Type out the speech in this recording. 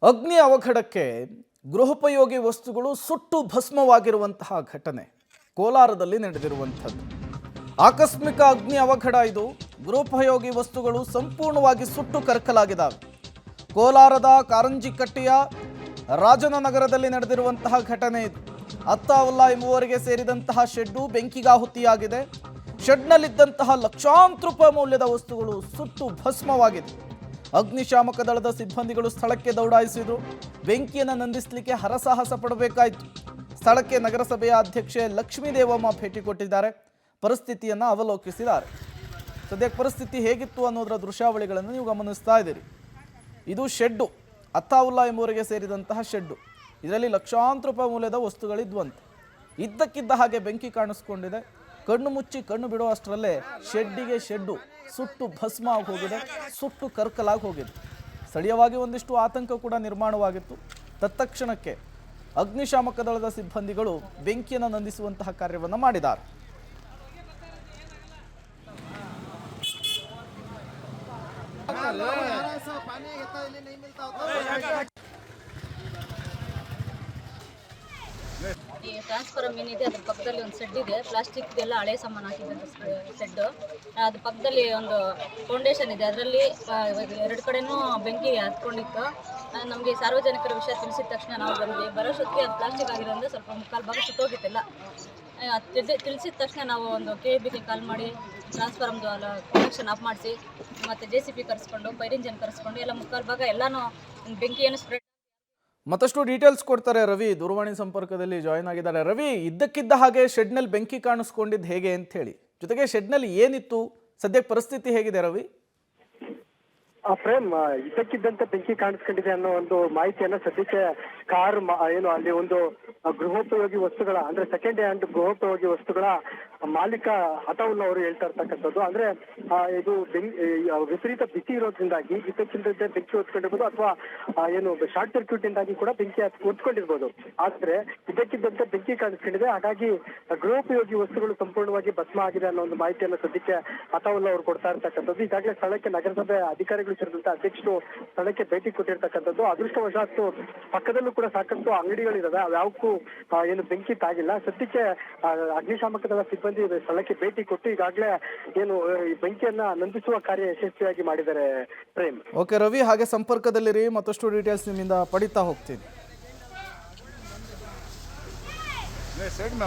ಅಗ್ನಿ ಅವಘಡಕ್ಕೆ ಗೃಹೋಪಯೋಗಿ ವಸ್ತುಗಳು ಸುಟ್ಟು ಭಸ್ಮವಾಗಿರುವಂತಹ ಘಟನೆ ಕೋಲಾರದಲ್ಲಿ ನಡೆದಿರುವಂಥದ್ದು. ಆಕಸ್ಮಿಕ ಅಗ್ನಿ ಅವಘಡ ಇದು. ಗೃಹೋಪಯೋಗಿ ವಸ್ತುಗಳು ಸಂಪೂರ್ಣವಾಗಿ ಸುಟ್ಟು ಕರಕಲಾಗಿದ್ದಾವೆ. ಕೋಲಾರದ ಕಾರಂಜಿಕಟ್ಟೆಯ ರಾಜನನಗರದಲ್ಲಿ ನಡೆದಿರುವಂತಹ ಘಟನೆ ಇದು. ಅತ್ತಾವುಲ್ಲಾ ಎಂಬುವರಿಗೆ ಸೇರಿದಂತಹ ಶೆಡ್ಡು ಬೆಂಕಿಗಾಹುತಿಯಾಗಿದೆ. ಶೆಡ್ನಲ್ಲಿದ್ದಂತಹ ಲಕ್ಷಾಂತರ ರೂಪಾಯಿ ಮೌಲ್ಯದ ವಸ್ತುಗಳು ಸುಟ್ಟು ಭಸ್ಮವಾಗಿದೆ. ಅಗ್ನಿಶಾಮಕ ದಳದ ಸಿಬ್ಬಂದಿಗಳು ಸ್ಥಳಕ್ಕೆ ದೌಡಾಯಿಸಿದ್ರು. ಬೆಂಕಿಯನ್ನು ನಂದಿಸಲಿಕ್ಕೆ ಹರಸಾಹಸ ಪಡಬೇಕಾಯಿತು. ಸ್ಥಳಕ್ಕೆ ನಗರಸಭೆಯ ಅಧ್ಯಕ್ಷೆ ಲಕ್ಷ್ಮೀದೇವಮ್ಮ ಭೇಟಿ ಕೊಟ್ಟಿದ್ದಾರೆ. ಪರಿಸ್ಥಿತಿಯನ್ನು ಅವಲೋಕಿಸಿದ್ದಾರೆ. ಸದ್ಯಕ್ಕೆ ಪರಿಸ್ಥಿತಿ ಹೇಗಿತ್ತು ಅನ್ನೋದರ ದೃಶ್ಯಾವಳಿಗಳನ್ನು ನೀವು ಗಮನಿಸ್ತಾ ಇದ್ದೀರಿ. ಇದು ಶೆಡ್ಡು, ಅತ್ತಾವುಲ್ಲಾ ಎಂಬುವರಿಗೆ ಸೇರಿದಂತಹ ಶೆಡ್ಡು. ಇದರಲ್ಲಿ ಲಕ್ಷಾಂತರ ರೂಪಾಯಿ ಮೌಲ್ಯದ ವಸ್ತುಗಳಿದ್ವಂತೆ. ಇದ್ದಕ್ಕಿದ್ದ ಹಾಗೆ ಬೆಂಕಿ ಕಾಣಿಸ್ಕೊಂಡಿದೆ. ಕಣ್ಣು ಮುಚ್ಚಿ ಕಣ್ಣು ಬಿಡೋ ಅಷ್ಟರಲ್ಲೇ ಶೆಡ್ಡಿಗೆ ಶೆಡ್ಡು ಸುಟ್ಟು ಭಸ್ಮ ಆಗಿ ಹೋಗಿದೆ, ಸುಟ್ಟು ಕರ್ಕಲಾಗಿ ಹೋಗಿದೆ. ಸ್ಥಳೀಯವಾಗಿ ಒಂದಿಷ್ಟು ಆತಂಕ ಕೂಡ ನಿರ್ಮಾಣವಾಗಿತ್ತು. ತತ್ಕ್ಷಣಕ್ಕೆ ಅಗ್ನಿಶಾಮಕ ದಳದ ಸಿಬ್ಬಂದಿಗಳು ಬೆಂಕಿಯನ್ನು ನಂದಿಸುವಂತಹ ಕಾರ್ಯವನ್ನು ಮಾಡಿದ್ದಾರೆ. ಈ ಟ್ರಾನ್ಸ್ಫಾರ್ಮರ್ ಏನಿದೆ ಅದ್ರ ಪಕ್ಕದಲ್ಲಿ ಒಂದು ಶೆಡ್ ಇದೆ. ಪ್ಲಾಸ್ಟಿಕ್ ಎಲ್ಲ ಹಳೆ ಸಾಮಾನು ಹಾಕಿದ್ದಂಥ ಶೆಡ್. ಅದ್ರ ಪಕ್ಕದಲ್ಲಿ ಒಂದು ಫೌಂಡೇಶನ್ ಇದೆ. ಅದರಲ್ಲಿ ಎರಡು ಕಡೆನೂ ಬೆಂಕಿ ಹತ್ಕೊಂಡಿತ್ತು. ನಮಗೆ ಸಾರ್ವಜನಿಕರ ವಿಷಯ ತಿಳಿಸಿದ ತಕ್ಷಣ ನಾವು ಬಂದ್ವಿ. ಬರೋಷ್ಟೊತ್ತಿಗೆ ಅದು ಪ್ಲಾಸ್ಟಿಕ್ ಆಗಿರೋದ್ರಿಂದ ಸ್ವಲ್ಪ ಮುಕ್ಕಾಲು ಭಾಗ ಸುಟ್ಟೋಗಿತ್ತಿಲ್ಲ. ತಿಳಿಸಿದ ತಕ್ಷಣ ನಾವು ಒಂದು KBಗೆ ಕಾಲ್ ಮಾಡಿ ಟ್ರಾನ್ಸ್ಫಾರ್ಮ್ದು ಅಲ್ಲ ಕನೆಕ್ಷನ್ ಆಫ್ ಮಾಡಿಸಿ ಮತ್ತು JCB ಕರೆಸ್ಕೊಂಡು ಫೈರ್ ಇಂಜಿನ್ ಕರೆಸ್ಕೊಂಡು ಎಲ್ಲ ಮುಕ್ಕಾಲು ಭಾಗ ಎಲ್ಲನೂ ಬೆಂಕಿಯನ್ನು ಸ್ಪ್ರೆಡ್. ಮತ್ತಷ್ಟು ಡೀಟೇಲ್ಸ್ ಕೊಡ್ತಾರೆ ರವಿ. ದೂರವಾಣಿ ಸಂಪರ್ಕದಲ್ಲಿ ಜಾಯಿನ್ ಆಗಿದ್ದಾರೆ. ರವಿ, ಇದ್ದಕ್ಕಿದ್ದ ಹಾಗೆ ಶೆಡ್ನಲ್ಲಿ ಬೆಂಕಿ ಕಾಣಿಸ್ಕೊಂಡಿದ್ದು ಹೇಗೆ ಅಂತ ಹೇಳಿ, ಜೊತೆಗೆ ಶೆಡ್ನಲ್ಲಿ ಏನಿತ್ತು, ಸದ್ಯಕ್ಕೆ ಪರಿಸ್ಥಿತಿ ಹೇಗಿದೆ ರವಿ? ಪ್ರೇಮ್, ಇದ್ದಕ್ಕಿದ್ದಂತೆ ಬೆಂಕಿ ಕಾಣಿಸ್ಕೊಂಡಿದೆ ಅನ್ನೋ ಒಂದು ಮಾಹಿತಿಯನ್ನ ಸದ್ಯಕ್ಕೆ ಕಾರ್ ಏನು ಅಲ್ಲಿ ಒಂದು ಗೃಹೋಪಯೋಗಿ ವಸ್ತುಗಳ ಅಂದ್ರೆ ಸೆಕೆಂಡ್ ಹ್ಯಾಂಡ್ ಗೃಹೋಪಯೋಗಿ ವಸ್ತುಗಳ ಮಾಲೀಕ ಅತಾವುಲ್ಲಾ ಅವರು ಹೇಳ್ತಾ ಇರ್ತಕ್ಕಂಥದ್ದು. ಅಂದ್ರೆ ಇದು ವಿಪರೀತ ಬಿಸಿ ಇರೋದ್ರಿಂದಾಗಿ ಇದ್ದಕ್ಕಿದ್ದಂತೆ ಬೆಂಕಿ ಹೊತ್ಕೊಂಡಿರ್ಬೋದು, ಅಥವಾ ಏನು ಶಾರ್ಟ್ ಸರ್ಕ್ಯೂಟ್ ಇಂದಾಗಿ ಕೂಡ ಬೆಂಕಿ ಹೊತ್ಕೊಂಡಿರ್ಬೋದು. ಆದ್ರೆ ಇದ್ದಕ್ಕಿದ್ದಂತೆ ಬೆಂಕಿ ಕಾಣಿಸ್ಕೊಂಡಿದೆ. ಹಾಗಾಗಿ ಗೃಹೋಪಯೋಗಿ ವಸ್ತುಗಳು ಸಂಪೂರ್ಣವಾಗಿ ಭಸ್ಮ ಆಗಿದೆ ಅನ್ನೋ ಒಂದು ಮಾಹಿತಿಯನ್ನು ಸದ್ಯಕ್ಕೆ ಅತಾವುಲ್ಲಾ ಅವರು ಕೊಡ್ತಾ ಇರ್ತಕ್ಕಂಥದ್ದು. ಈಗಾಗಲೇ ಸ್ಥಳಕ್ಕೆ ನಗರಸಭೆ ಅಧಿಕಾರಿಗಳು ಸೇರಿದಂತೆ ಅಧ್ಯಕ್ಷರು ಸ್ಥಳಕ್ಕೆ ಭೇಟಿ ಕೊಟ್ಟಿರ್ತಕ್ಕಂಥದ್ದು. ಅದೃಷ್ಟವಶಾತ್ತು ಪಕ್ಕದಲ್ಲೂ ಕೂಡ ಸಾಕಷ್ಟು ಅಂಗಡಿಗಳಿದಾವೆ, ಅವ್ಯಾವಕ್ಕೂ ಏನು ಬೆಂಕಿ ತಾಗಿಲ್ಲ. ಸದ್ಯಕ್ಕೆ ಅಗ್ನಿಶಾಮಕ ದಳ ಸಿಬ್ಬಂದಿ ಸ್ಥಳಕ್ಕೆ ಭೇಟಿ ಕೊಟ್ಟು ಈಗಾಗಲೇ ಏನು ಬೆಂಕಿಯನ್ನ ನಂದಿಸುವ ಕಾರ್ಯ ಯಶಸ್ವಿಯಾಗಿ ಮಾಡಿದ್ದಾರೆ. ಪ್ರೇಮ್, ಓಕೆ ರವಿ, ಹಾಗೆ ಸಂಪರ್ಕದಲ್ಲಿರಿ. ಮತ್ತಷ್ಟು ಡೀಟೇಲ್ಸ್ ನಿಮ್ಮಿಂದ ಪಡಿತಾ ಹೋಗ್ತೀನಿ. ಸೈಡ್ में